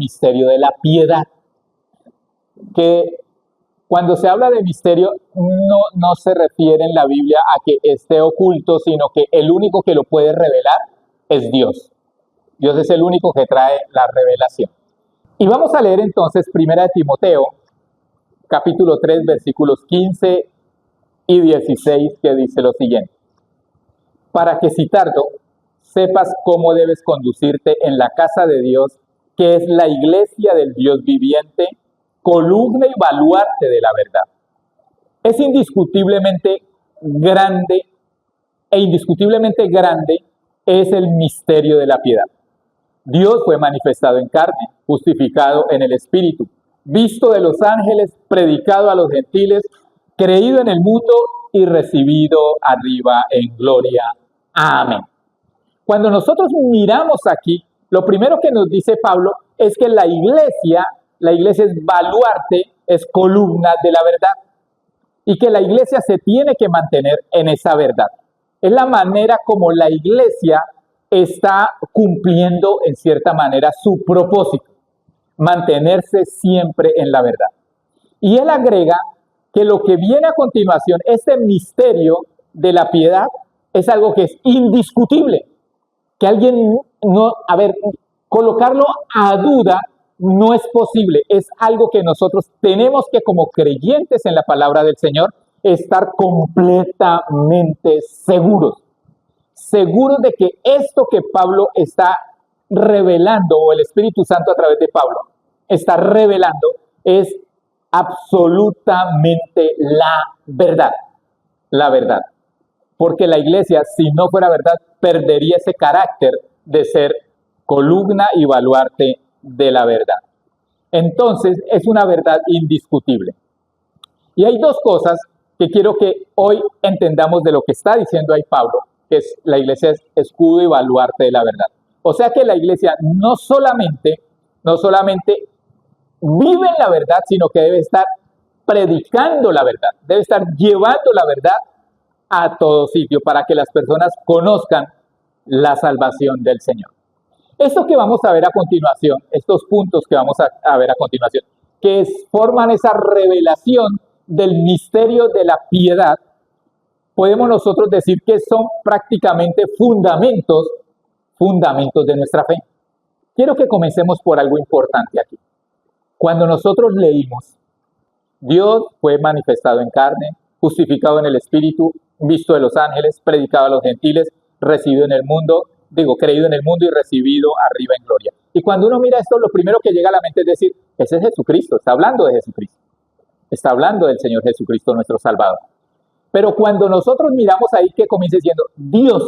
misterio de la piedad, que cuando se habla de misterio no se refiere en la Biblia a que esté oculto, sino que el único que lo puede revelar es Dios. Dios es el único que trae la revelación. Y vamos a leer entonces 1 de Timoteo, capítulo 3, versículos 15 y 16, que dice lo siguiente: para que si tardo, sepas cómo debes conducirte en la casa de Dios, que es la iglesia del Dios viviente, columna y baluarte de la verdad. Es indiscutiblemente grande es el misterio de la piedad. Dios fue manifestado en carne, justificado en el Espíritu, visto de los ángeles, predicado a los gentiles, creído en el mundo y recibido arriba en gloria. Amén. Cuando nosotros miramos aquí, lo primero que nos dice Pablo es que la iglesia es baluarte, es columna de la verdad, y que la iglesia se tiene que mantener en esa verdad. Es la manera como la iglesia está cumpliendo en cierta manera su propósito, mantenerse siempre en la verdad. Y él agrega que lo que viene a continuación, este misterio de la piedad, es algo que es indiscutible, que alguien colocarlo a duda no es posible. Es algo que nosotros tenemos que, como creyentes en la palabra del Señor, estar completamente seguros de que esto que Pablo está revelando, o el Espíritu Santo a través de Pablo está revelando, es absolutamente la verdad. Porque la iglesia, si no fuera verdad, perdería ese carácter de ser columna y baluarte de la verdad. Entonces, es una verdad indiscutible. Y hay dos cosas que quiero que hoy entendamos de lo que está diciendo ahí Pablo, que es la iglesia es escudo y baluarte de la verdad. O sea que la iglesia no solamente vive en la verdad, sino que debe estar predicando la verdad, debe estar llevando la verdad a todo sitio para que las personas conozcan la salvación del Señor. Esto que vamos a ver a continuación, estos puntos que vamos a ver a continuación, que forman esa revelación del misterio de la piedad, podemos nosotros decir que son prácticamente fundamentos de nuestra fe. Quiero que comencemos por algo importante aquí. Cuando nosotros leímos, Dios fue manifestado en carne, justificado en el Espíritu, visto de los ángeles, predicado a los gentiles, creído en el mundo y recibido arriba en gloria. Y cuando uno mira esto, lo primero que llega a la mente es decir, ese es Jesucristo, está hablando de Jesucristo, está hablando del Señor Jesucristo, nuestro Salvador. Pero cuando nosotros miramos ahí que comienza diciendo, Dios,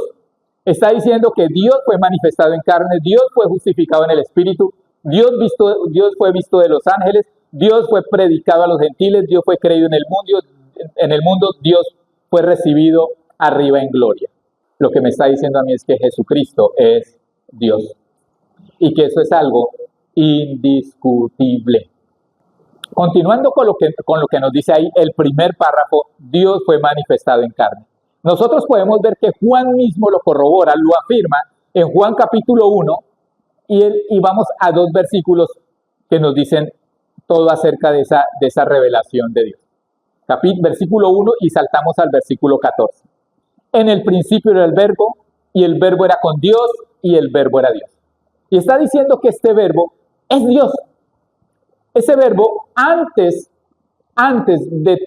está diciendo que Dios fue manifestado en carne, Dios fue justificado en el Espíritu, Dios fue visto de los ángeles, Dios fue predicado a los gentiles, Dios fue creído en el mundo, Dios fue recibido arriba en gloria. Lo que me está diciendo a mí es que Jesucristo es Dios y que eso es algo indiscutible. Continuando con lo que nos dice ahí el primer párrafo, Dios fue manifestado en carne. Nosotros podemos ver que Juan mismo lo corrobora, lo afirma en Juan capítulo 1 y vamos a 2 versículos que nos dicen todo acerca de esa revelación de Dios. Versículo 1 y saltamos al versículo 14. En el principio era el verbo, y el verbo era con Dios, y el verbo era Dios. Y está diciendo que este verbo es Dios. Ese verbo, antes de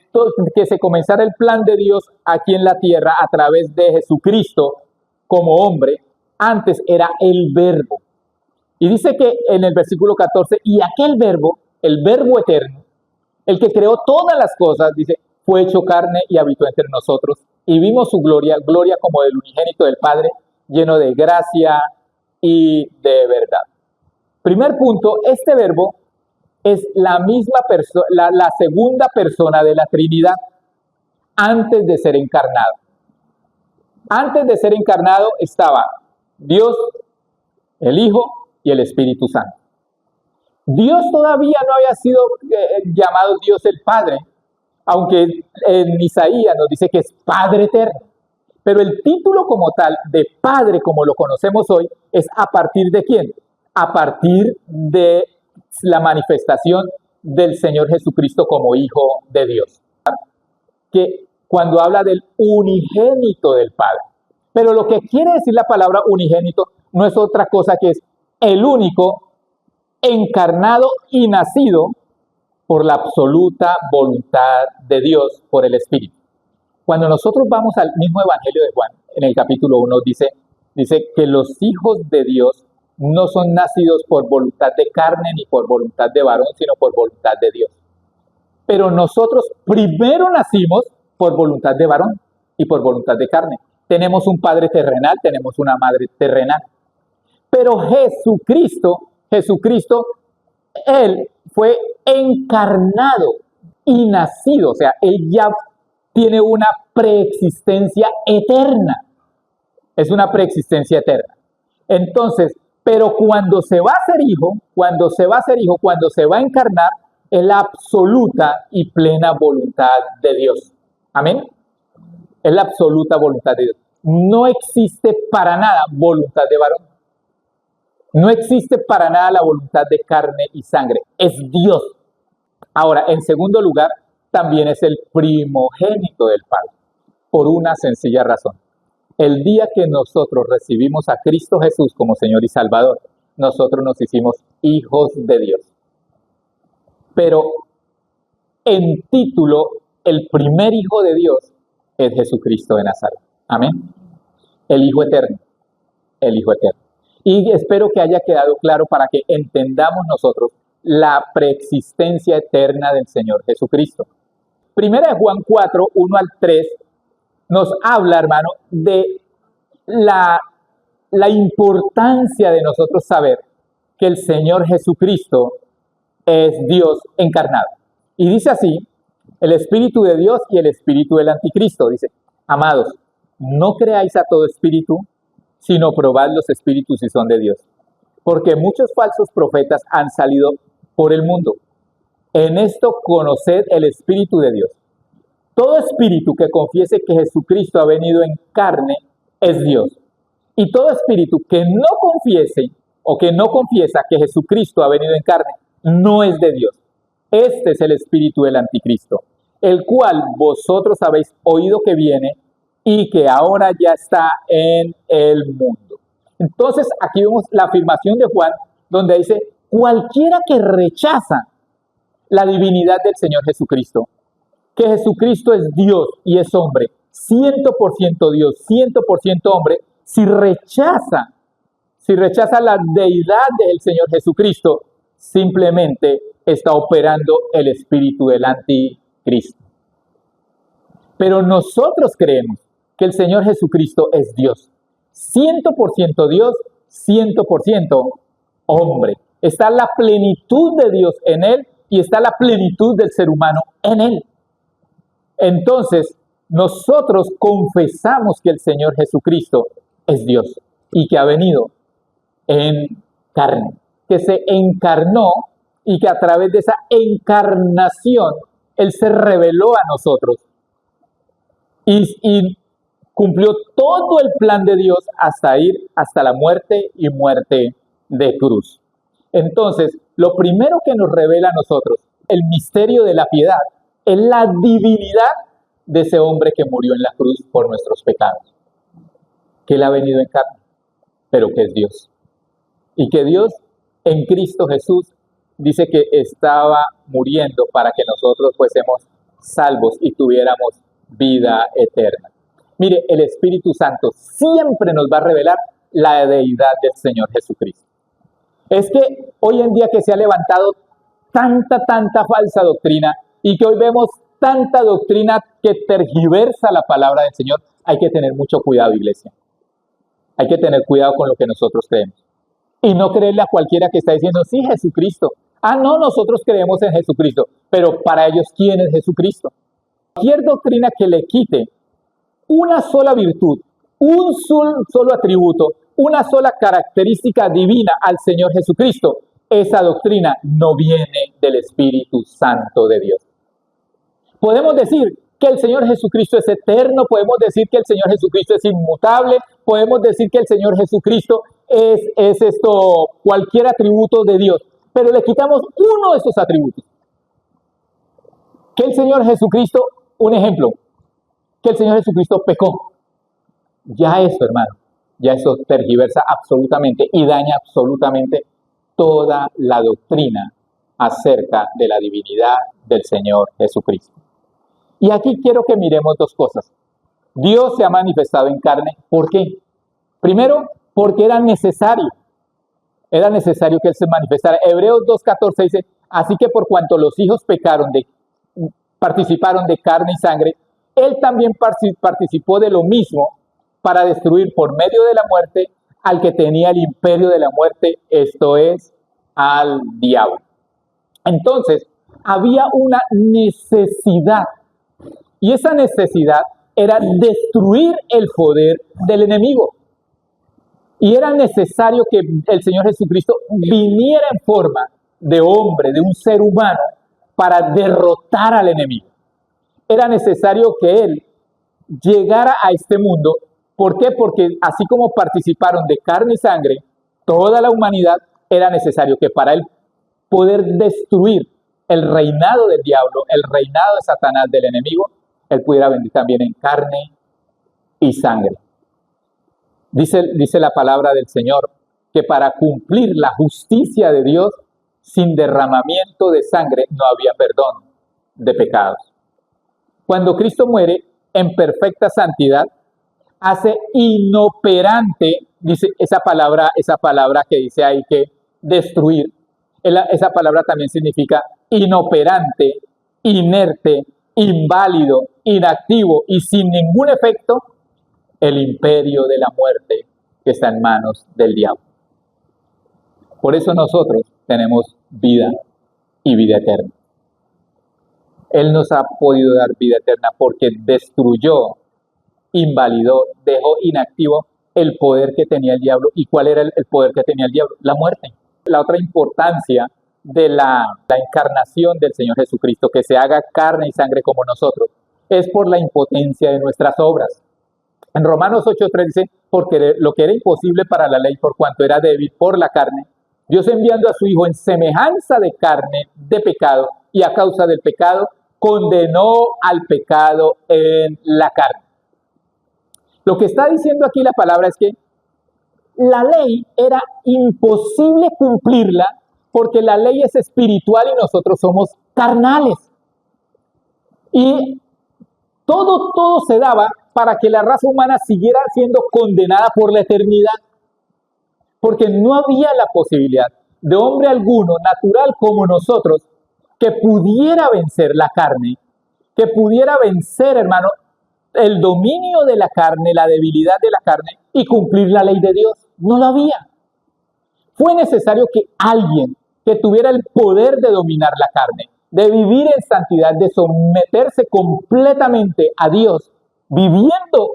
que se comenzara el plan de Dios aquí en la tierra a través de Jesucristo como hombre, antes era el verbo. Y dice que en el versículo 14, y aquel verbo, el verbo eterno, el que creó todas las cosas, dice, fue hecho carne y habitó entre nosotros, y vimos su gloria como del unigénito del Padre, lleno de gracia y de verdad. Primer punto, este verbo es la misma persona, la segunda persona de la Trinidad antes de ser encarnado. Antes de ser encarnado estaba Dios, el Hijo y el Espíritu Santo. Dios todavía no había sido llamado Dios el Padre, aunque en Isaías nos dice que es Padre eterno. Pero el título como tal de Padre, como lo conocemos hoy, es a partir de ¿quién? A partir de la manifestación del Señor Jesucristo como Hijo de Dios. Que cuando habla del unigénito del Padre. Pero lo que quiere decir la palabra unigénito no es otra cosa que es el único, encarnado y nacido por la absoluta voluntad de Dios, por el Espíritu. Cuando nosotros vamos al mismo Evangelio de Juan, en el capítulo 1, dice que los hijos de Dios no son nacidos por voluntad de carne ni por voluntad de varón, sino por voluntad de Dios. Pero nosotros primero nacimos por voluntad de varón y por voluntad de carne. Tenemos un padre terrenal, tenemos una madre terrenal. Pero Jesucristo, Él fue encarnado y nacido, o sea, Él ya tiene una preexistencia eterna. Es una preexistencia eterna. Entonces, pero cuando se va a ser hijo, cuando se va a encarnar, es la absoluta y plena voluntad de Dios. Amén. Es la absoluta voluntad de Dios. No existe para nada voluntad de varón. No existe para nada la voluntad de carne y sangre. Es Dios. Ahora, en segundo lugar, también es el primogénito del Padre. Por una sencilla razón. El día que nosotros recibimos a Cristo Jesús como Señor y Salvador, nosotros nos hicimos hijos de Dios. Pero en título, el primer hijo de Dios es Jesucristo de Nazaret. Amén. El Hijo Eterno. El Hijo Eterno. Y espero que haya quedado claro para que entendamos nosotros la preexistencia eterna del Señor Jesucristo. Primera de Juan 4, 1 al 3, nos habla, hermano, de la importancia de nosotros saber que el Señor Jesucristo es Dios encarnado. Y dice así, el Espíritu de Dios y el Espíritu del Anticristo. Dice, amados, no creáis a todo espíritu, sino probad los espíritus si son de Dios. Porque muchos falsos profetas han salido por el mundo. En esto conoced el Espíritu de Dios. Todo espíritu que confiese que Jesucristo ha venido en carne es Dios. Y todo espíritu que no confiese o que no confiesa que Jesucristo ha venido en carne no es de Dios. Este es el espíritu del Anticristo, el cual vosotros habéis oído que viene y que ahora ya está en el mundo. Entonces aquí vemos la afirmación de Juan, donde dice, cualquiera que rechaza la divinidad del Señor Jesucristo, que Jesucristo es Dios y es hombre, 100% Dios, 100% hombre, si rechaza la deidad del Señor Jesucristo, simplemente está operando el espíritu del Anticristo. Pero nosotros creemos que el Señor Jesucristo es Dios, 100% Dios, 100% hombre. Está la plenitud de Dios en Él y está la plenitud del ser humano en Él. Entonces, nosotros confesamos que el Señor Jesucristo es Dios y que ha venido en carne, que se encarnó y que a través de esa encarnación Él se reveló a nosotros y cumplió todo el plan de Dios hasta ir hasta la muerte y muerte de cruz. Entonces, lo primero que nos revela a nosotros el misterio de la piedad es la divinidad de ese hombre que murió en la cruz por nuestros pecados, que Él ha venido en carne, pero que es Dios. Y que Dios en Cristo Jesús dice que estaba muriendo para que nosotros fuésemos salvos y tuviéramos vida eterna. Mire, el Espíritu Santo siempre nos va a revelar la deidad del Señor Jesucristo. Es que hoy en día que se ha levantado tanta falsa doctrina y que hoy vemos tanta doctrina que tergiversa la palabra del Señor, hay que tener mucho cuidado, iglesia. Hay que tener cuidado con lo que nosotros creemos. Y no creerle a cualquiera que está diciendo, sí, Jesucristo. Ah, no, nosotros creemos en Jesucristo. Pero para ellos, ¿quién es Jesucristo? Cualquier doctrina que le quite una sola virtud, un solo atributo, una sola característica divina al Señor Jesucristo, esa doctrina no viene del Espíritu Santo de Dios. Podemos decir que el Señor Jesucristo es eterno, podemos decir que el Señor Jesucristo es inmutable, podemos decir que el Señor Jesucristo es cualquier atributo de Dios, pero le quitamos uno de esos atributos. Que el Señor Jesucristo, un ejemplo, que el Señor Jesucristo pecó. Ya eso, hermano, ya eso tergiversa absolutamente y daña absolutamente toda la doctrina acerca de la divinidad del Señor Jesucristo. Y aquí quiero que miremos dos cosas. Dios se ha manifestado en carne, ¿por qué? Primero, porque era necesario que Él se manifestara. Hebreos 2.14 dice, así que por cuanto los hijos participaron de carne y sangre, Él también participó de lo mismo para destruir por medio de la muerte al que tenía el imperio de la muerte, esto es, al diablo. Entonces, había una necesidad, y esa necesidad era destruir el poder del enemigo. Y era necesario que el Señor Jesucristo viniera en forma de hombre, de un ser humano, para derrotar al enemigo. Era necesario que Él llegara a este mundo. ¿Por qué? Porque así como participaron de carne y sangre, toda la humanidad, era necesario que para Él poder destruir el reinado del diablo, el reinado de Satanás, del enemigo, Él pudiera venir también en carne y sangre. Dice la palabra del Señor que para cumplir la justicia de Dios, sin derramamiento de sangre no había perdón de pecados. Cuando Cristo muere en perfecta santidad, hace inoperante, dice esa palabra que dice ahí que destruir, esa palabra también significa inoperante, inerte, inválido, inactivo y sin ningún efecto, el imperio de la muerte que está en manos del diablo. Por eso nosotros tenemos vida y vida eterna. Él nos ha podido dar vida eterna porque destruyó, invalidó, dejó inactivo el poder que tenía el diablo. ¿Y cuál era el poder que tenía el diablo? La muerte. La otra importancia de la encarnación del Señor Jesucristo, que se haga carne y sangre como nosotros, es por la impotencia de nuestras obras. En Romanos 8:3 dice, porque lo que era imposible para la ley por cuanto era débil por la carne, Dios enviando a su Hijo en semejanza de carne, de pecado, y a causa del pecado, condenó al pecado en la carne. Lo que está diciendo aquí la palabra es que la ley era imposible cumplirla porque la ley es espiritual y nosotros somos carnales. Y todo se daba para que la raza humana siguiera siendo condenada por la eternidad. Porque no había la posibilidad de hombre alguno, natural como nosotros, que pudiera vencer la carne, que pudiera vencer, hermano, el dominio de la carne, la debilidad de la carne y cumplir la ley de Dios. No lo había. Fue necesario que alguien que tuviera el poder de dominar la carne, de vivir en santidad, de someterse completamente a Dios, viviendo,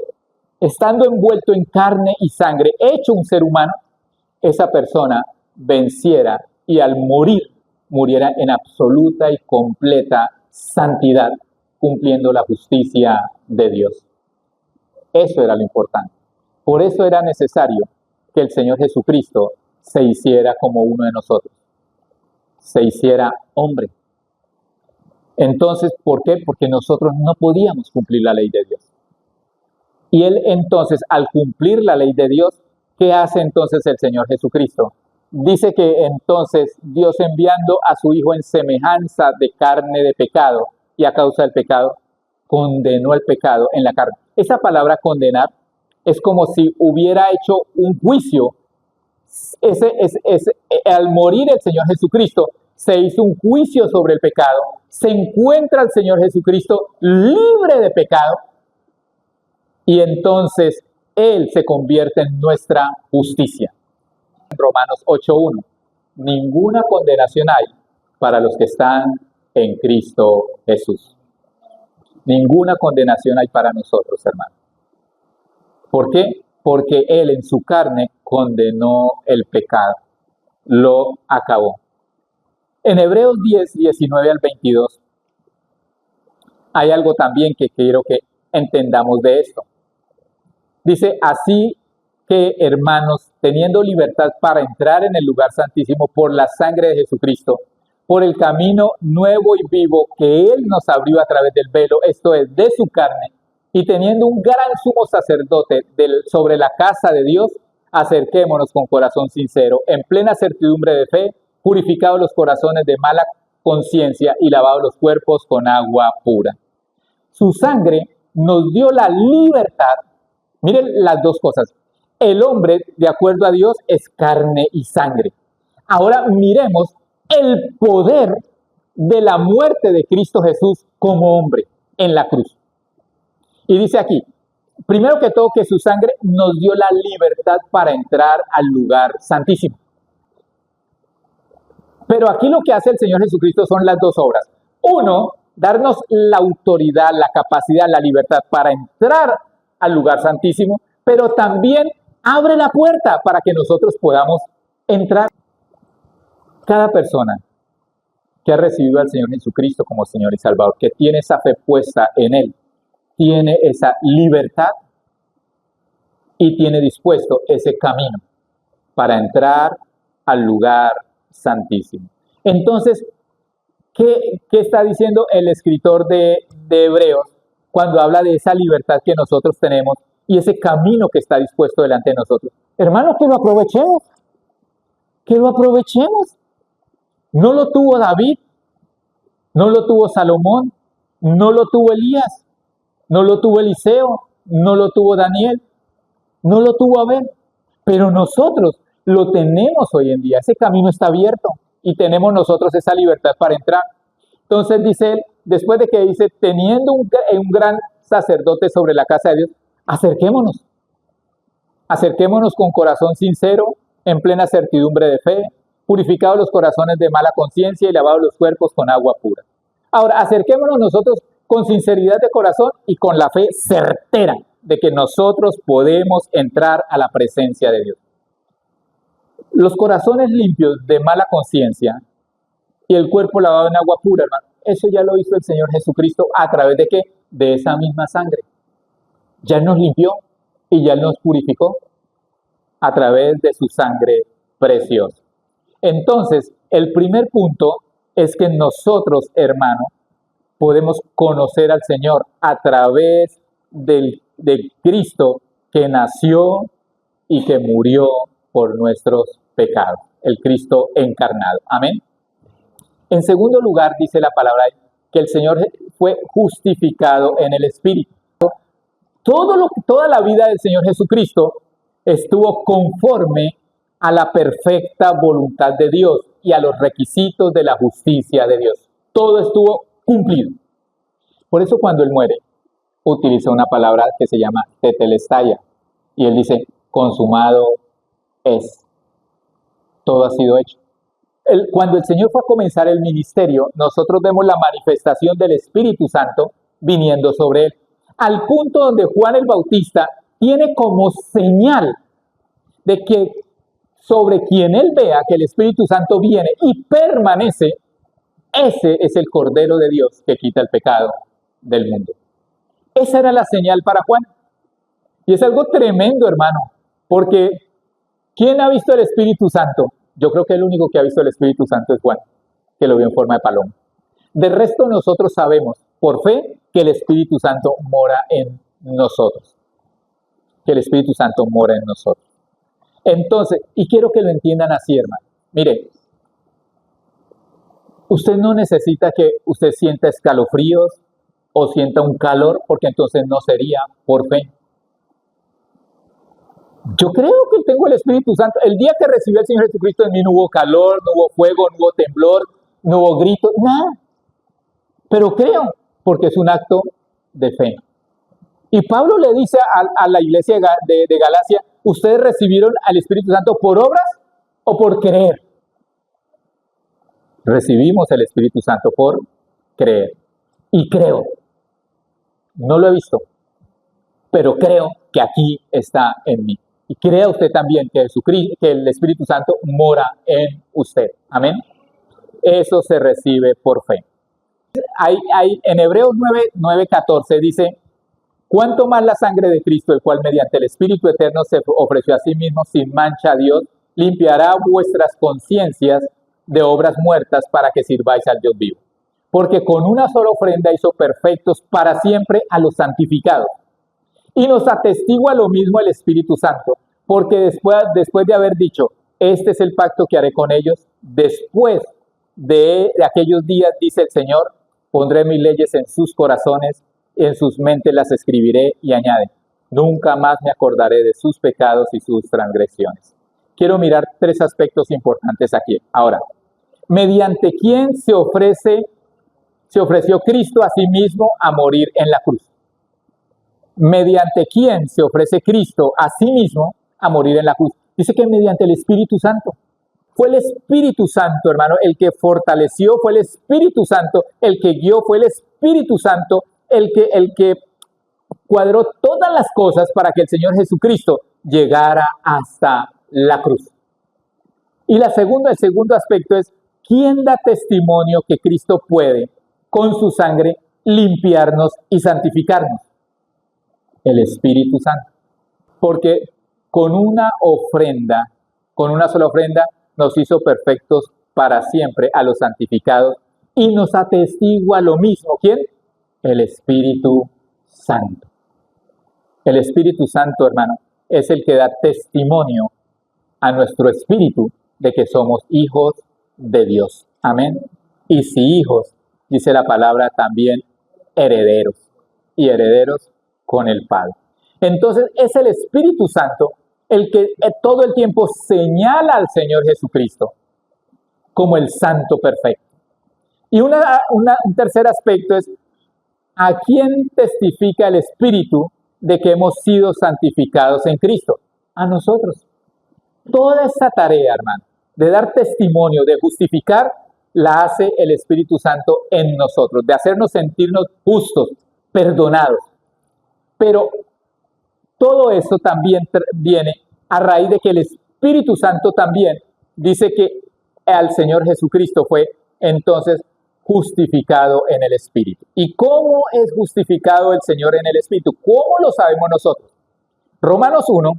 estando envuelto en carne y sangre, hecho un ser humano, esa persona venciera y al morir, muriera en absoluta y completa santidad, cumpliendo la justicia de Dios. Eso era lo importante. Por eso era necesario que el Señor Jesucristo se hiciera como uno de nosotros, se hiciera hombre. Entonces, ¿por qué? Porque nosotros no podíamos cumplir la ley de Dios. Y Él entonces, al cumplir la ley de Dios, ¿qué hace entonces el Señor Jesucristo? Dice que entonces Dios enviando a su Hijo en semejanza de carne de pecado y a causa del pecado, condenó el pecado en la carne. Esa palabra condenar es como si hubiera hecho un juicio. Al morir el Señor Jesucristo, se hizo un juicio sobre el pecado, se encuentra el Señor Jesucristo libre de pecado y entonces Él se convierte en nuestra justicia. Romanos 8:1, ninguna condenación hay para los que están en Cristo Jesús. Ninguna condenación hay para nosotros, hermano. ¿Por qué? Porque Él en su carne condenó el pecado, lo acabó. En Hebreos 10, 19 al 22, hay algo también que quiero que entendamos de esto. Dice, así que, hermanos, teniendo libertad para entrar en el lugar santísimo por la sangre de Jesucristo, por el camino nuevo y vivo que Él nos abrió a través del velo, esto es, de su carne, y teniendo un gran sumo sacerdote sobre la casa de Dios, acerquémonos con corazón sincero, en plena certidumbre de fe, purificados los corazones de mala conciencia y lavados los cuerpos con agua pura. Su sangre nos dio la libertad. Miren las dos cosas. El hombre, de acuerdo a Dios, es carne y sangre. Ahora miremos el poder de la muerte de Cristo Jesús como hombre en la cruz. Y dice aquí, primero que todo, que su sangre nos dio la libertad para entrar al lugar santísimo. Pero aquí lo que hace el Señor Jesucristo son las dos obras. Uno, darnos la autoridad, la capacidad, la libertad para entrar al lugar santísimo, pero también abre la puerta para que nosotros podamos entrar. Cada persona que ha recibido al Señor Jesucristo como Señor y Salvador, que tiene esa fe puesta en Él, tiene esa libertad y tiene dispuesto ese camino para entrar al lugar santísimo. Entonces, ¿qué está diciendo el escritor de Hebreos cuando habla de esa libertad que nosotros tenemos y ese camino que está dispuesto delante de nosotros? Hermanos, que lo aprovechemos. Que lo aprovechemos. No lo tuvo David, no lo tuvo Salomón, no lo tuvo Elías, no lo tuvo Eliseo, no lo tuvo Daniel, no lo tuvo Abel, pero nosotros lo tenemos hoy en día. Ese camino está abierto y tenemos nosotros esa libertad para entrar. Entonces dice él, después de que dice, teniendo un gran sacerdote sobre la casa de Dios, acerquémonos. Acerquémonos con corazón sincero, en plena certidumbre de fe, purificados los corazones de mala conciencia y lavados los cuerpos con agua pura. Ahora, acerquémonos nosotros con sinceridad de corazón y con la fe certera de que nosotros podemos entrar a la presencia de Dios. Los corazones limpios de mala conciencia y el cuerpo lavado en agua pura, hermano, eso ya lo hizo el Señor Jesucristo a través de ¿qué? De esa misma sangre. Ya nos limpió y ya nos purificó a través de su sangre preciosa. Entonces, el primer punto es que nosotros, hermano, podemos conocer al Señor a través de Cristo que nació y que murió por nuestros pecados, el Cristo encarnado. Amén. En segundo lugar, dice la palabra que el Señor fue justificado en el Espíritu. Toda la vida del Señor Jesucristo estuvo conforme a la perfecta voluntad de Dios y a los requisitos de la justicia de Dios. Todo estuvo cumplido. Por eso cuando Él muere, utiliza una palabra que se llama tetelestai, y Él dice, consumado es. Todo ha sido hecho. Cuando el Señor fue a comenzar el ministerio, nosotros vemos la manifestación del Espíritu Santo viniendo sobre Él, al punto donde Juan el Bautista tiene como señal de que sobre quien Él vea que el Espíritu Santo viene y permanece, ese es el Cordero de Dios que quita el pecado del mundo. Esa era la señal para Juan. Y es algo tremendo, hermano, porque ¿quién ha visto el Espíritu Santo? Yo creo que el único que ha visto el Espíritu Santo es Juan, que lo vio en forma de paloma. De resto, nosotros sabemos, por fe, que el Espíritu Santo mora en nosotros. Que el Espíritu Santo mora en nosotros. Entonces, y quiero que lo entiendan así, hermano. Mire, usted no necesita que usted sienta escalofríos o sienta un calor, porque entonces no sería por fe. Yo creo que tengo el Espíritu Santo. El día que recibí al Señor Jesucristo en mí no hubo calor, no hubo fuego, no hubo temblor, no hubo grito, nada. Pero creo, porque es un acto de fe. Y Pablo le dice a la iglesia de Galacia, ¿ustedes recibieron al Espíritu Santo por obras o por creer? Recibimos el Espíritu Santo por creer. Y creo, no lo he visto, pero creo que aquí está en mí. Y crea usted también que el Espíritu Santo mora en usted. Amén. Eso se recibe por fe. En Hebreos 9:14 dice, cuánto más la sangre de Cristo, el cual mediante el Espíritu Eterno se ofreció a sí mismo sin mancha a Dios, limpiará vuestras conciencias de obras muertas para que sirváis al Dios vivo. Porque con una sola ofrenda hizo perfectos para siempre a los santificados. Y nos atestigua lo mismo el Espíritu Santo, porque después de haber dicho, este es el pacto que haré con ellos, después de aquellos días, dice el Señor, pondré mis leyes en sus corazones, en sus mentes las escribiré, y añade, nunca más me acordaré de sus pecados y sus transgresiones. Quiero mirar tres aspectos importantes aquí. Ahora, ¿mediante quién se ofreció Cristo a sí mismo a morir en la cruz? ¿Mediante quién se ofrece Cristo a sí mismo a morir en la cruz? Dice que mediante el Espíritu Santo. Fue el Espíritu Santo, hermano, el que fortaleció, fue el Espíritu Santo el que guió, fue el Espíritu Santo el que cuadró todas las cosas para que el Señor Jesucristo llegara hasta la cruz. Y el segundo aspecto es, ¿quién da testimonio que Cristo puede, con su sangre, limpiarnos y santificarnos? El Espíritu Santo. Porque con una sola ofrenda, nos hizo perfectos para siempre a los santificados y nos atestigua lo mismo. ¿Quién? El Espíritu Santo. El Espíritu Santo, hermano, es el que da testimonio a nuestro espíritu de que somos hijos de Dios. Amén. Y si hijos, dice la palabra, también herederos. Y herederos con el Padre. Entonces es el Espíritu Santo el que todo el tiempo señala al Señor Jesucristo como el Santo perfecto. Y un tercer aspecto es, ¿a quién testifica el Espíritu de que hemos sido santificados en Cristo? A nosotros. Toda esa tarea, hermano, de dar testimonio, de justificar, la hace el Espíritu Santo en nosotros, de hacernos sentirnos justos, perdonados. Pero todo eso también viene a raíz de que el Espíritu Santo también dice que al Señor Jesucristo fue entonces justificado en el Espíritu. ¿Y cómo es justificado el Señor en el Espíritu? ¿Cómo lo sabemos nosotros? Romanos 1,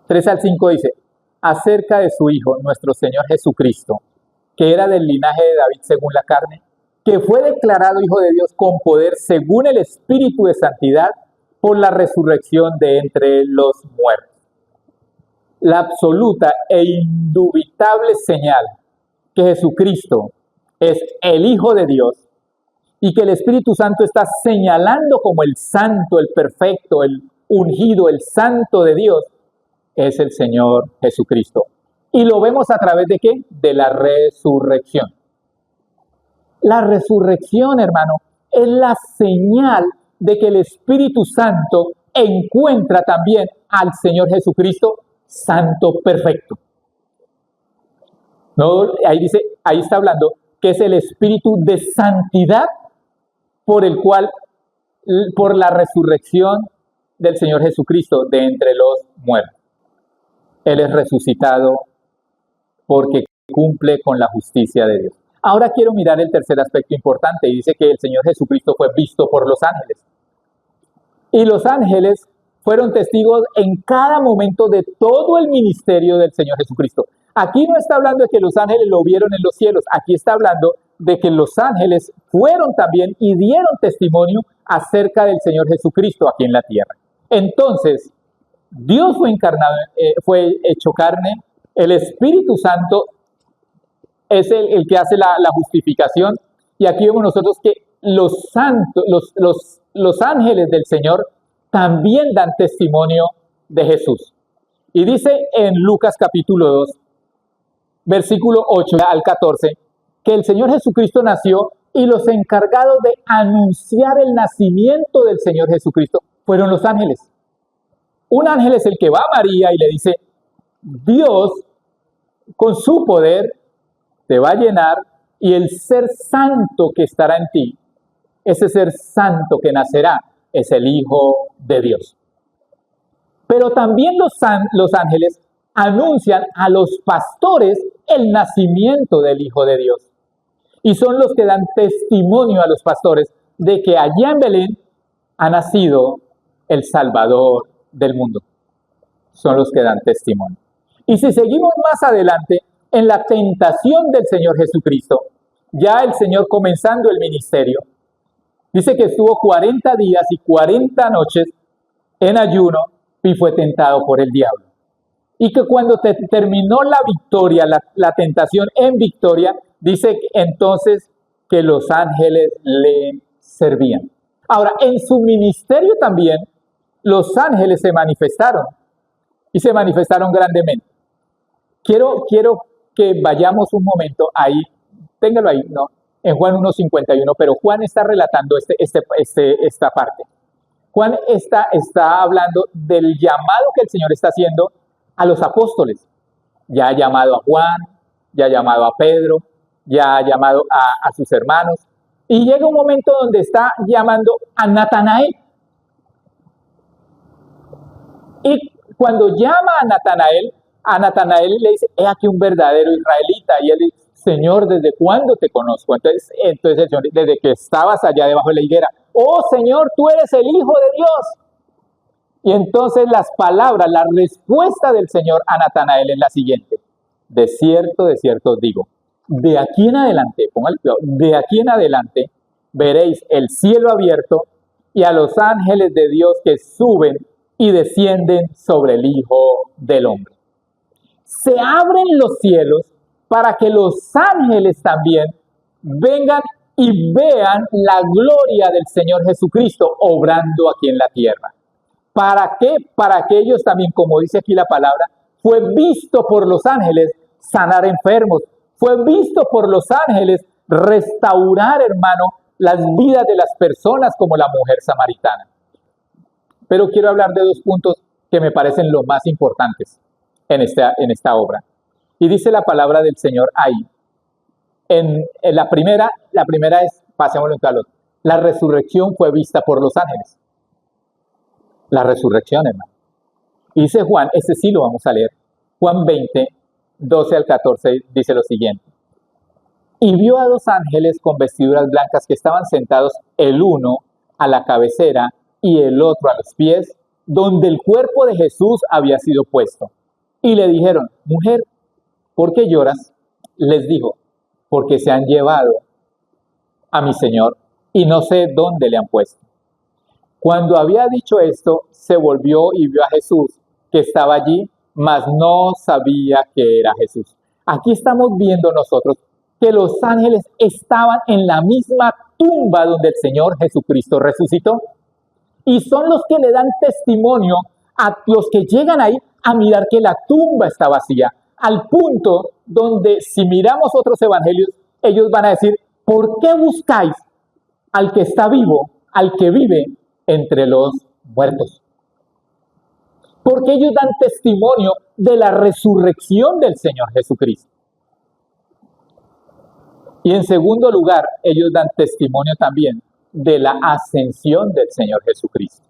3 al 5 dice, acerca de su Hijo, nuestro Señor Jesucristo, que era del linaje de David según la carne, que fue declarado Hijo de Dios con poder según el Espíritu de santidad por la resurrección de entre los muertos. La absoluta e indubitable señal que Jesucristo es el Hijo de Dios y que el Espíritu Santo está señalando como el santo, el perfecto, el ungido, el santo de Dios, es el Señor Jesucristo. Y lo vemos a través de ¿qué? De la resurrección. La resurrección, hermano, es la señal de que el Espíritu Santo encuentra también al Señor Jesucristo santo perfecto. No, ahí está hablando que es el Espíritu de santidad por el cual, por la resurrección del Señor Jesucristo de entre los muertos. Él es resucitado porque cumple con la justicia de Dios. Ahora quiero mirar el tercer aspecto importante y dice que el Señor Jesucristo fue visto por los ángeles. Y los ángeles fueron testigos en cada momento de todo el ministerio del Señor Jesucristo. Aquí no está hablando de que los ángeles lo vieron en los cielos, aquí está hablando de que los ángeles fueron también y dieron testimonio acerca del Señor Jesucristo aquí en la tierra. Entonces, Dios fue encarnado, fue hecho carne, el Espíritu Santo es el que hace la justificación, y aquí vemos nosotros que los santos, los ángeles del Señor también dan testimonio de Jesús. Y dice en Lucas capítulo 2, versículo 8 al 14, que el Señor Jesucristo nació y los encargados de anunciar el nacimiento del Señor Jesucristo fueron los ángeles. Un ángel es el que va a María y le dice, Dios con su poder te va a llenar y el ser santo que estará en ti, ese ser santo que nacerá, es el Hijo de Dios. Pero también los ángeles anuncian a los pastores el nacimiento del Hijo de Dios. Y son los que dan testimonio a los pastores de que allá en Belén ha nacido el Salvador del mundo. Son los que dan testimonio. Y si seguimos más adelante, en la tentación del Señor Jesucristo, ya el Señor comenzando el ministerio, dice que estuvo 40 días y 40 noches en ayuno y fue tentado por el diablo. Y que cuando terminó la victoria, la tentación en victoria, dice entonces que los ángeles le servían. Ahora, en su ministerio también, los ángeles se manifestaron y se manifestaron grandemente. Quiero que vayamos un momento ahí, téngalo ahí, ¿no? En Juan 1:51, pero Juan está relatando esta parte. Juan está hablando del llamado que el Señor está haciendo a los apóstoles. Ya ha llamado a Juan, ya ha llamado a Pedro, ya ha llamado a sus hermanos. Y llega un momento donde está llamando a Natanael. Y cuando llama a Natanael le dice, he aquí un verdadero israelita. Y él dice, Señor, ¿desde cuándo te conozco? Entonces el Señor, desde que estabas allá debajo de la higuera. Oh, Señor, tú eres el Hijo de Dios. Y entonces las palabras, la respuesta del Señor a Natanael es la siguiente. De cierto os digo, de aquí en adelante, póngale cuidado, de aquí en adelante veréis el cielo abierto y a los ángeles de Dios que suben y descienden sobre el Hijo del Hombre. Se abren los cielos para que los ángeles también vengan y vean la gloria del Señor Jesucristo obrando aquí en la tierra. ¿Para qué? Para que ellos también, como dice aquí la palabra, fue visto por los ángeles sanar enfermos, fue visto por los ángeles restaurar, hermano, las vidas de las personas como la mujer samaritana. Pero quiero hablar de dos puntos que me parecen los más importantes en esta obra. Y dice la palabra del Señor ahí. En la primera es, pasémoslo en calor, la resurrección fue vista por los ángeles. La resurrección, hermano. Y dice Juan, ese sí lo vamos a leer. Juan 20, 12 al 14 dice lo siguiente. Y vio a dos ángeles con vestiduras blancas que estaban sentados el uno a la cabecera y el otro a los pies, donde el cuerpo de Jesús había sido puesto. Y le dijeron, mujer, ¿por qué lloras? Les dijo, porque se han llevado a mi Señor y no sé dónde le han puesto. Cuando había dicho esto, se volvió y vio a Jesús, que estaba allí, mas no sabía que era Jesús. Aquí estamos viendo nosotros que los ángeles estaban en la misma tumba donde el Señor Jesucristo resucitó. Y son los que le dan testimonio a los que llegan ahí a mirar que la tumba está vacía. Al punto donde, si miramos otros evangelios, ellos van a decir, ¿por qué buscáis al que está vivo, al que vive entre los muertos? Porque ellos dan testimonio de la resurrección del Señor Jesucristo. Y en segundo lugar, ellos dan testimonio también de la ascensión del Señor Jesucristo.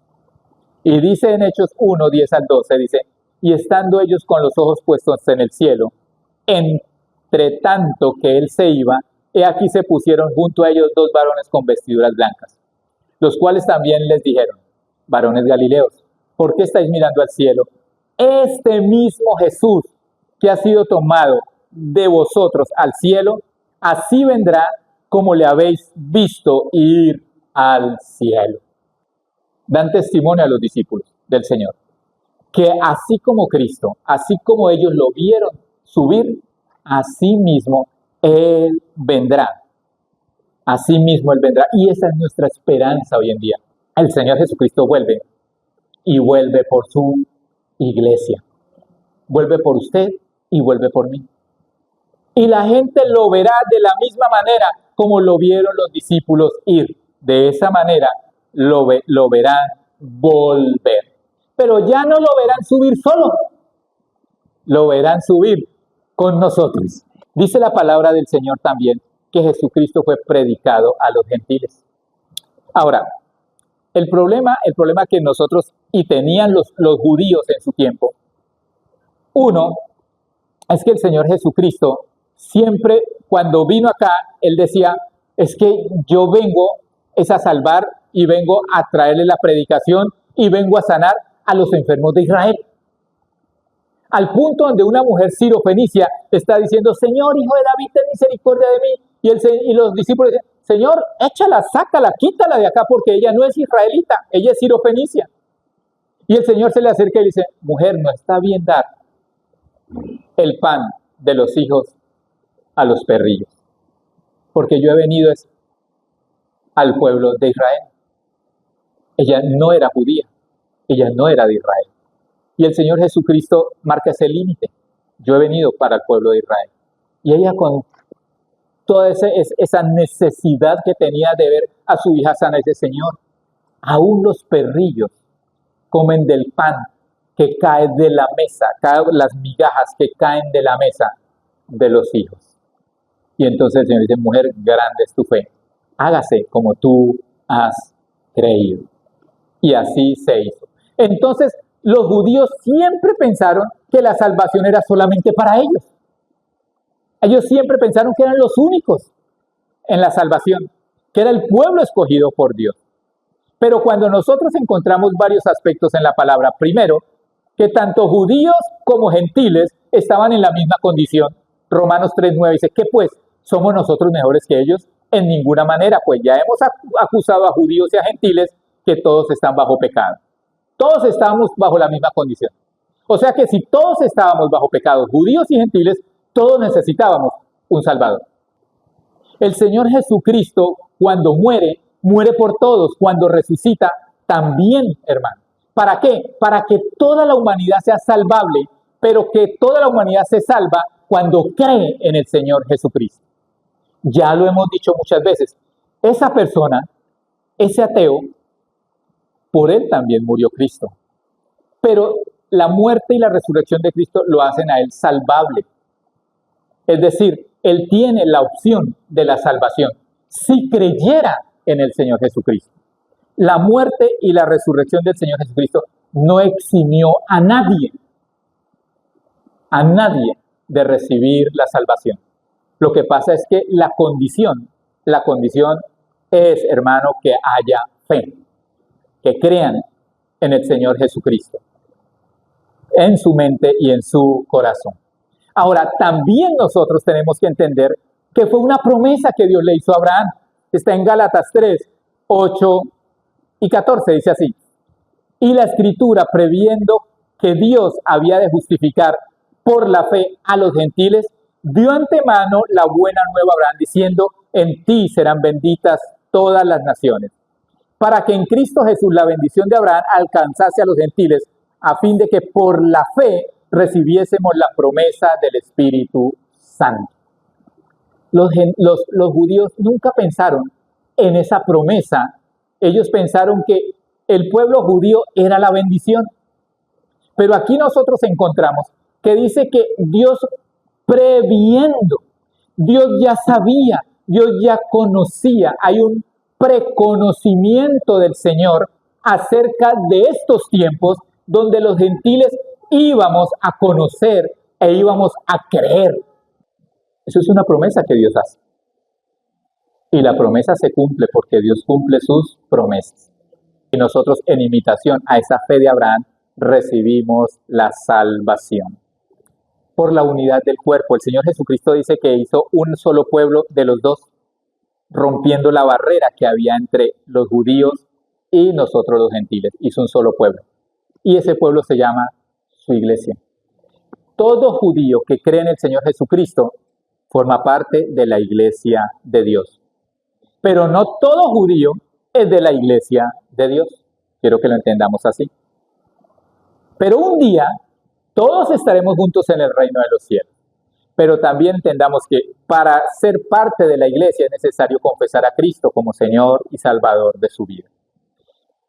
Y dice en Hechos 1, 10 al 12, dice, y estando ellos con los ojos puestos en el cielo, entre tanto que él se iba, he aquí se pusieron junto a ellos dos varones con vestiduras blancas, los cuales también les dijeron, varones galileos, ¿por qué estáis mirando al cielo? Este mismo Jesús que ha sido tomado de vosotros al cielo, así vendrá como le habéis visto ir al cielo. Dan testimonio a los discípulos del Señor, que así como Cristo, así como ellos lo vieron subir, así mismo Él vendrá. Así mismo Él vendrá. Y esa es nuestra esperanza hoy en día. El Señor Jesucristo vuelve y vuelve por su iglesia. Vuelve por usted y vuelve por mí. Y la gente lo verá de la misma manera como lo vieron los discípulos ir. De esa manera lo verán volver. Pero ya no lo verán subir solo. Lo verán subir con nosotros. Dice la palabra del Señor también que Jesucristo fue predicado a los gentiles. Ahora, el problema que nosotros y tenían los judíos en su tiempo, uno, es que el Señor Jesucristo siempre, cuando vino acá, Él decía, es que yo vengo es a salvar y vengo a traerle la predicación y vengo a sanar a los enfermos de Israel. Al punto donde una mujer sirofenicia está diciendo, Señor, hijo de David, ten misericordia de mí. Y los discípulos dicen, Señor, échala, sácala, quítala de acá, porque ella no es israelita, ella es sirofenicia. Y el Señor se le acerca y le dice, mujer, no está bien dar el pan de los hijos a los perrillos, porque yo he venido al pueblo de Israel. Ella no era judía, ella no era de Israel. Y el Señor Jesucristo marca ese límite. Yo he venido para el pueblo de Israel. Y ella con toda esa necesidad que tenía de ver a su hija sana, dice, Señor, aún los perrillos comen del pan que cae de la mesa, las migajas que caen de la mesa de los hijos. Y entonces el Señor dice, mujer, grande es tu fe. Hágase como tú has creído. Y así se hizo. Entonces, los judíos siempre pensaron que la salvación era solamente para ellos. Ellos siempre pensaron que eran los únicos en la salvación, que era el pueblo escogido por Dios. Pero cuando nosotros encontramos varios aspectos en la palabra, primero, que tanto judíos como gentiles estaban en la misma condición. Romanos 3:9 dice, ¿qué pues? ¿Somos nosotros mejores que ellos? En ninguna manera, pues ya hemos acusado a judíos y a gentiles que todos están bajo pecado. Todos estábamos bajo la misma condición. O sea que si todos estábamos bajo pecado, judíos y gentiles, todos necesitábamos un Salvador. El Señor Jesucristo, cuando muere, muere por todos. Cuando resucita, también, hermano. ¿Para qué? Para que toda la humanidad sea salvable, pero que toda la humanidad se salva cuando cree en el Señor Jesucristo. Ya lo hemos dicho muchas veces. Esa persona, ese ateo, por él también murió Cristo. Pero la muerte y la resurrección de Cristo lo hacen a él salvable. Es decir, él tiene la opción de la salvación si creyera en el Señor Jesucristo. La muerte y la resurrección del Señor Jesucristo no eximió a nadie de recibir la salvación. Lo que pasa es que la condición es, hermano, que haya fe, que crean en el Señor Jesucristo, en su mente y en su corazón. Ahora, también nosotros tenemos que entender que fue una promesa que Dios le hizo a Abraham. Está en Gálatas 3, 8 y 14, dice así. Y la Escritura, previendo que Dios había de justificar por la fe a los gentiles, dio antemano la buena nueva a Abraham, diciendo, en ti serán benditas todas las naciones, para que en Cristo Jesús la bendición de Abraham alcanzase a los gentiles, a fin de que por la fe recibiésemos la promesa del Espíritu Santo. Los judíos nunca pensaron en esa promesa. Ellos pensaron que el pueblo judío era la bendición. Pero aquí nosotros encontramos que dice que Dios previendo, Dios ya sabía, Dios ya conocía, hay un preconocimiento del Señor acerca de estos tiempos donde los gentiles íbamos a conocer e íbamos a creer. Eso es una promesa que Dios hace. Y la promesa se cumple porque Dios cumple sus promesas. Y nosotros, en imitación a esa fe de Abraham, recibimos la salvación. Por la unidad del cuerpo. El Señor Jesucristo dice que hizo un solo pueblo de los dos, rompiendo la barrera que había entre los judíos y nosotros los gentiles. Hizo un solo pueblo. Y ese pueblo se llama su iglesia. Todo judío que cree en el Señor Jesucristo forma parte de la iglesia de Dios. Pero no todo judío es de la iglesia de Dios. Quiero que lo entendamos así. Pero un día todos estaremos juntos en el reino de los cielos. Pero también entendamos que para ser parte de la iglesia es necesario confesar a Cristo como Señor y Salvador de su vida.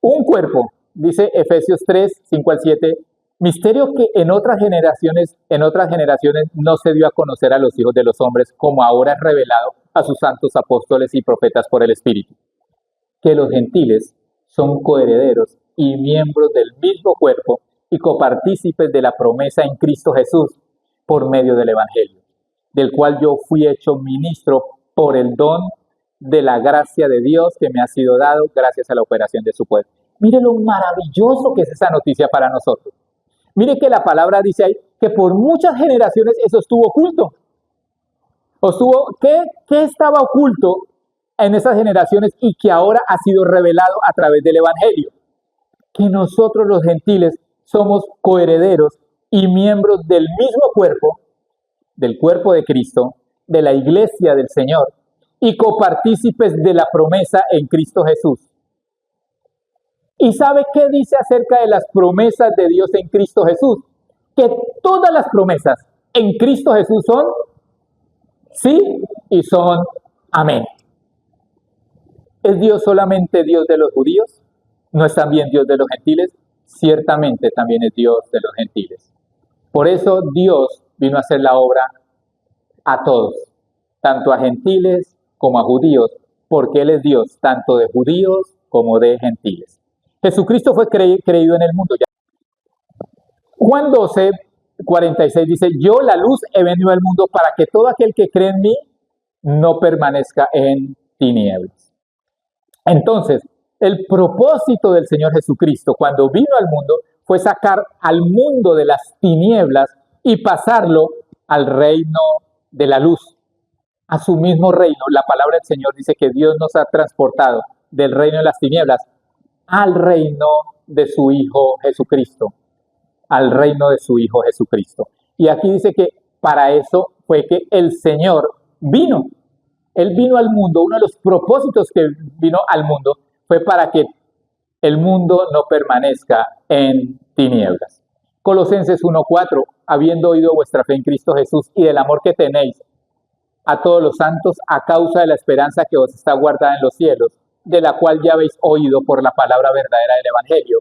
Un cuerpo, dice Efesios 3, 5 al 7, misterio que en otras generaciones no se dio a conocer a los hijos de los hombres, como ahora es revelado a sus santos apóstoles y profetas por el Espíritu, que los gentiles son coherederos y miembros del mismo cuerpo y copartícipes de la promesa en Cristo Jesús por medio del Evangelio, del cual yo fui hecho ministro por el don de la gracia de Dios que me ha sido dado gracias a la operación de su poder. Mire lo maravilloso que es esa noticia para nosotros. Mire que la palabra dice ahí que por muchas generaciones eso estuvo oculto. ¿Qué estaba oculto en esas generaciones y que ahora ha sido revelado a través del Evangelio? Que nosotros los gentiles somos coherederos y miembros del mismo cuerpo, del cuerpo de Cristo, de la iglesia del Señor, y copartícipes de la promesa en Cristo Jesús. ¿Y sabe qué dice acerca de las promesas de Dios en Cristo Jesús? Que todas las promesas en Cristo Jesús son sí y son amén. ¿Es Dios solamente Dios de los judíos? ¿No es también Dios de los gentiles? Ciertamente también es Dios de los gentiles. Por eso Dios vino a hacer la obra a todos, tanto a gentiles como a judíos, porque Él es Dios tanto de judíos como de gentiles. Jesucristo fue creído en el mundo. Juan 12, 46 dice, yo la luz he venido al mundo para que todo aquel que cree en mí no permanezca en tinieblas. Entonces, el propósito del Señor Jesucristo cuando vino al mundo fue sacar al mundo de las tinieblas y pasarlo al reino de la luz, a su mismo reino. La palabra del Señor dice que Dios nos ha transportado del reino de las tinieblas al reino de su Hijo Jesucristo, al reino de su Hijo Jesucristo. Y aquí dice que para eso fue que el Señor vino. Él vino al mundo. Uno de los propósitos que vino al mundo fue para que el mundo no permanezca en tinieblas. Colosenses 1:4, habiendo oído vuestra fe en Cristo Jesús y del amor que tenéis a todos los santos a causa de la esperanza que os está guardada en los cielos, de la cual ya habéis oído por la palabra verdadera del Evangelio,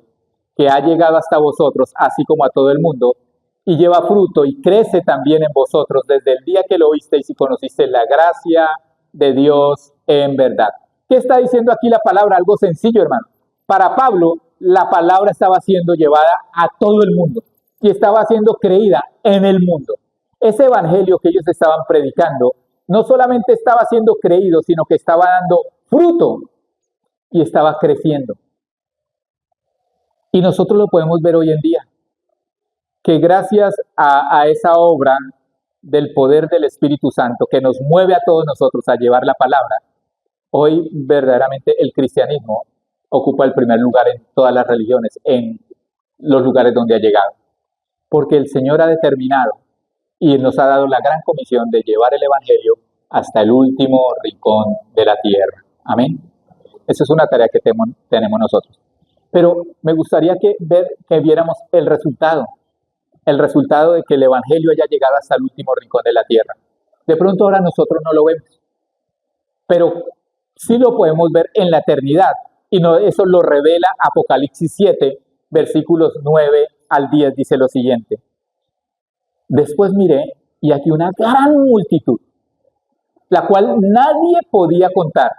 que ha llegado hasta vosotros, así como a todo el mundo, y lleva fruto y crece también en vosotros desde el día que lo oísteis y conocisteis la gracia de Dios en verdad. ¿Qué está diciendo aquí la palabra? Algo sencillo, hermano. Para Pablo, la palabra estaba siendo llevada a todo el mundo y estaba siendo creída en el mundo. Ese evangelio que ellos estaban predicando no solamente estaba siendo creído, sino que estaba dando fruto y estaba creciendo. Y nosotros lo podemos ver hoy en día, que gracias a esa obra del poder del Espíritu Santo que nos mueve a todos nosotros a llevar la palabra, hoy verdaderamente el cristianismo ocupa el primer lugar en todas las religiones, en los lugares donde ha llegado. Porque el Señor ha determinado y nos ha dado la gran comisión de llevar el Evangelio hasta el último rincón de la tierra. Amén. Esa es una tarea que tenemos nosotros. Pero me gustaría que viéramos el resultado de que el Evangelio haya llegado hasta el último rincón de la tierra. De pronto ahora nosotros no lo vemos, pero sí lo podemos ver en la eternidad. Y eso lo revela Apocalipsis 7, versículos 9 al 10, dice lo siguiente. Después miré, y aquí una gran multitud, la cual nadie podía contar,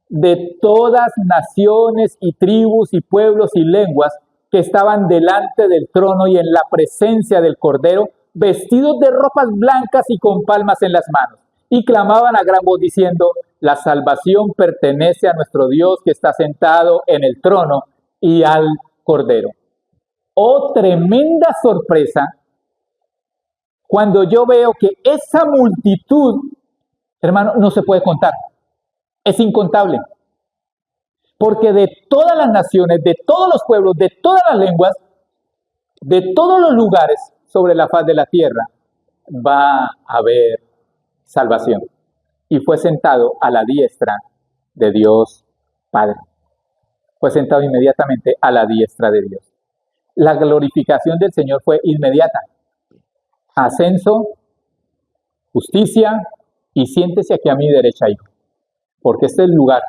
de todas naciones y tribus y pueblos y lenguas que estaban delante del trono y en la presencia del Cordero, vestidos de ropas blancas y con palmas en las manos, y clamaban a gran voz diciendo, la salvación pertenece a nuestro Dios que está sentado en el trono y al Cordero. Oh, tremenda sorpresa cuando yo veo que esa multitud, hermano, no se puede contar. Es incontable. Porque de todas las naciones, de todos los pueblos, de todas las lenguas, de todos los lugares sobre la faz de la tierra, va a haber salvación. Y fue sentado a la diestra de Dios Padre. Fue sentado inmediatamente a la diestra de Dios. La glorificación del Señor fue inmediata. Ascenso, justicia, y siéntese aquí a mi derecha, hijo. Porque este lugar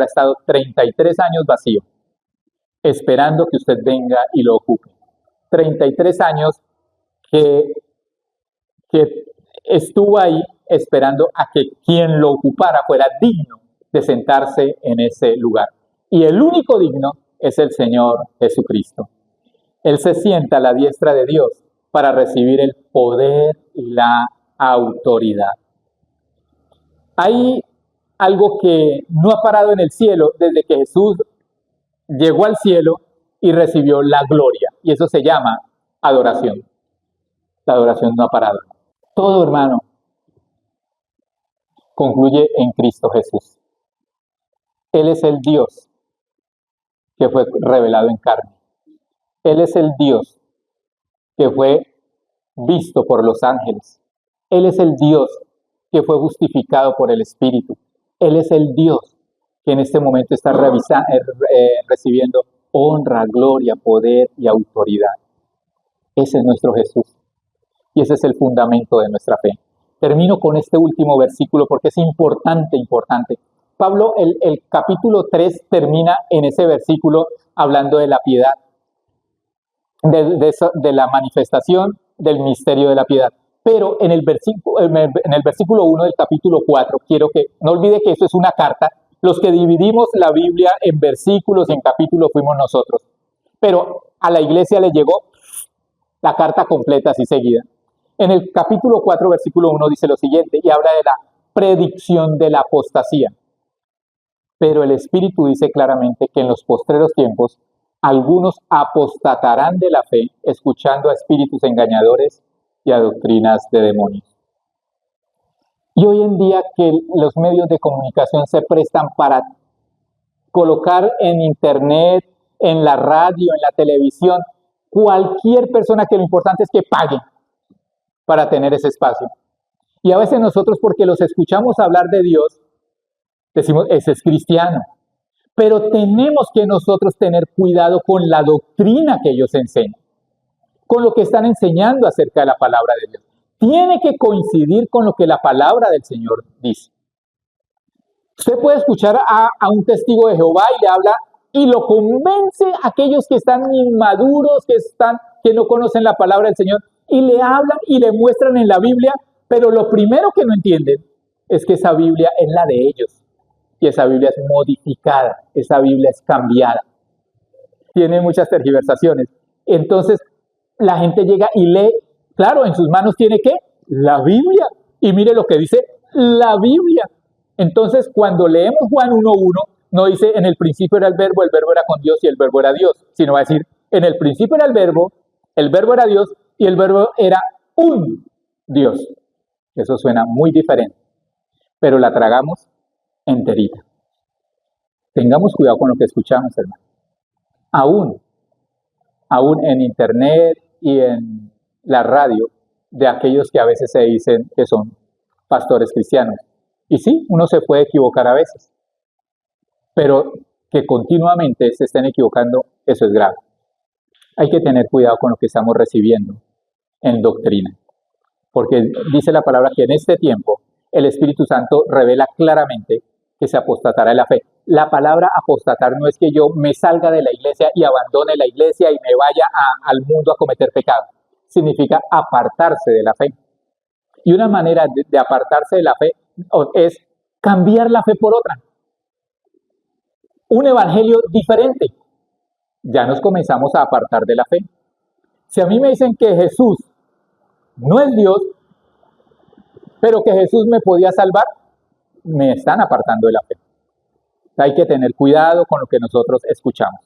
ha estado 33 años vacío, esperando que usted venga y lo ocupe. 33 años que estuvo ahí esperando a que quien lo ocupara fuera digno de sentarse en ese lugar. Y el único digno es el Señor Jesucristo. Él se sienta a la diestra de Dios para recibir el poder y la autoridad. Hay algo que no ha parado en el cielo desde que Jesús llegó al cielo y recibió la gloria. Y eso se llama adoración. La adoración no ha parado. Todo, hermano, concluye en Cristo Jesús. Él es el Dios que fue revelado en carne. Él es el Dios que fue visto por los ángeles. Él es el Dios que fue justificado por el Espíritu. Él es el Dios que en este momento está recibiendo honra, gloria, poder y autoridad. Ese es nuestro Jesús. Y ese es el fundamento de nuestra fe. Termino con este último versículo porque es importante. Pablo, el capítulo 3 termina en ese versículo hablando de la piedad, de la manifestación del misterio de la piedad. Pero en el versículo 1 del capítulo 4, quiero que no olvide que esto es una carta. Los que dividimos la Biblia en versículos y en capítulos fuimos nosotros. Pero a la iglesia le llegó la carta completa así seguida. En el capítulo 4, versículo 1 dice lo siguiente, y habla de la predicción de la apostasía. Pero el Espíritu dice claramente que en los postreros tiempos algunos apostatarán de la fe, escuchando a espíritus engañadores y a doctrinas de demonios. Y hoy en día que los medios de comunicación se prestan para colocar en internet, en la radio, en la televisión, cualquier persona, que lo importante es que pague para tener ese espacio. Y a veces nosotros, porque los escuchamos hablar de Dios, decimos, ese es cristiano. Pero tenemos que nosotros tener cuidado con la doctrina que ellos enseñan, con lo que están enseñando acerca de la palabra de Dios. Tiene que coincidir con lo que la palabra del Señor dice. Usted puede escuchar a un testigo de Jehová y le habla y lo convence a aquellos que están inmaduros, que no conocen la palabra del Señor, y le hablan y le muestran en la Biblia, pero lo primero que no entienden es que esa Biblia es la de ellos, y esa Biblia es modificada, esa Biblia es cambiada, tiene muchas tergiversaciones. Entonces la gente llega y lee, claro, en sus manos tiene ¿qué? La Biblia, y mire lo que dice la Biblia. Entonces cuando leemos Juan 1:1, no dice en el principio era el verbo era con Dios y el verbo era Dios, sino va a decir en el principio era el verbo era Dios y el verbo era un Dios. Eso suena muy diferente, pero la tragamos enterita. Tengamos cuidado con lo que escuchamos, hermano. Aún en internet y en la radio, de aquellos que a veces se dicen que son pastores cristianos. Y sí, uno se puede equivocar a veces, pero que continuamente se estén equivocando, eso es grave. Hay que tener cuidado con lo que estamos recibiendo en doctrina, porque dice la palabra que en este tiempo el Espíritu Santo revela claramente que se apostatará de la fe. La palabra apostatar no es que yo me salga de la iglesia y abandone la iglesia y me vaya al mundo a cometer pecado. Significa apartarse de la fe. Y una manera de apartarse de la fe es cambiar la fe por otra. Un evangelio diferente. Ya nos comenzamos a apartar de la fe. Si a mí me dicen que Jesús no es Dios, pero que Jesús me podía salvar, me están apartando de la fe. Hay que tener cuidado con lo que nosotros escuchamos.